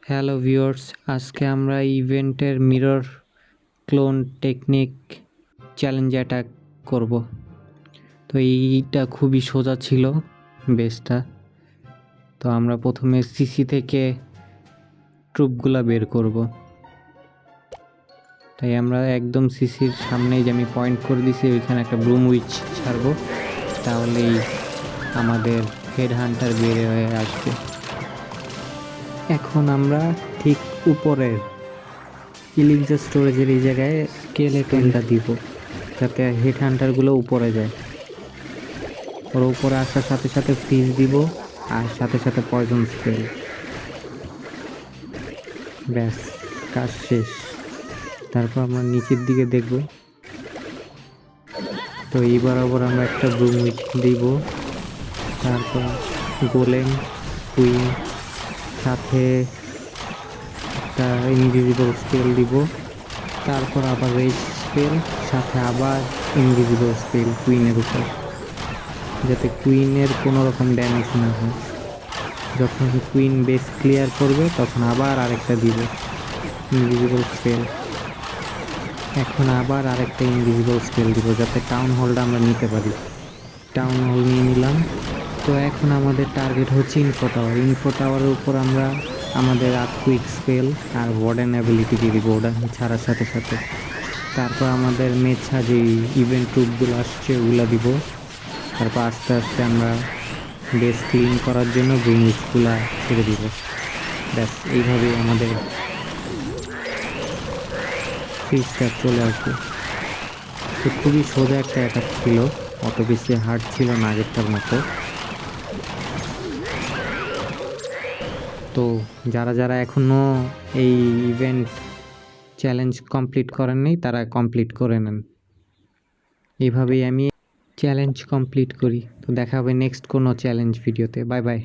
Hello viewers, আজকে আমরা ইভেন্টের mirror clone technique challenge attack করব। তো এইটা খুবই সোজা ছিল বেসটা। তো আমরা প্রথমে সিসি থেকে ট্রুপগুলা বের করব। তাই আমরা একদম সিসির সামনেই যে আমি পয়েন্ট করে দিছি ওইখানে একটা ব্রুম উইচ ছাড়বো, তাহলেই আমাদের হেড হান্টার বের হয়ে আসবে। এখন আমরা ঠিক উপরের ইলিক্সার স্টোরেজের এই জায়গায় স্কেলেটনটা দিব, যাতে হেড হান্টারগুলো উপরে যায়। ওর উপরে আসার সাথে সাথে ফ্রিজ দিব, আর সাথে সাথে পয়জন স্প্রে। ব্যাস, কাজ শেষ। তারপর আমরা নিচের দিকে দেখব। তো এইবার আবার আমরা একটা ব্রুম উইচ দিব, তারপর গোলেম, কুইন, সাথে একটা ইনভিজিবল স্পেল দিব, তারপর আবার রেজ স্পেল, সাথে আবার ইনভিজিবল স্পেল কুইনের উপর, যাতে কুইনের কোনো রকম ড্যামেজ না হয়। যখন কুইন বেস ক্লিয়ার করবে তখন আবার আরেকটা দিব ইনভিজিবল স্পেল। এখন আবার আরেকটা ইনভিজিবল স্পেল দিব, যাতে টাউন হলটা আমরা নিতে পারি। টাউন হল নিয়ে নিলাম। তো এখন আমাদের টার্গেট হচ্ছে ইনফো টাওয়ার। ইনফো টাওয়ারের উপর আমরা আমাদের কুইক স্পেল আর ওয়ার্ডেন অ্যাবিলিটি দিয়ে দিব ওটা ছাড়ার সাথে সাথে। তারপর আমাদের মেছা যে ইভেন্ট ট্রুপগুলো আসছে ওগুলো দিব। তারপর আস্তে আস্তে আমরা বেস ক্লিন করার জন্য ব্রুমিচগুলা ছেড়ে দিব। ব্যাস, এইভাবেই আমাদের ফিজটা চলে আসবে। তো খুবই সোজা একটা অ্যাটাক ছিল, অত বেশি হার্ড ছিল না আগেরটার মতো। তো যারা যারা এখনও এই ইভেন্ট চ্যালেঞ্জ কমপ্লিট করেননি তারা কমপ্লিট করে নেন। এইভাবেই আমি চ্যালেঞ্জ কমপ্লিট করি। তো দেখা হবে নেক্সট কোনো চ্যালেঞ্জ ভিডিওতে। Bye bye.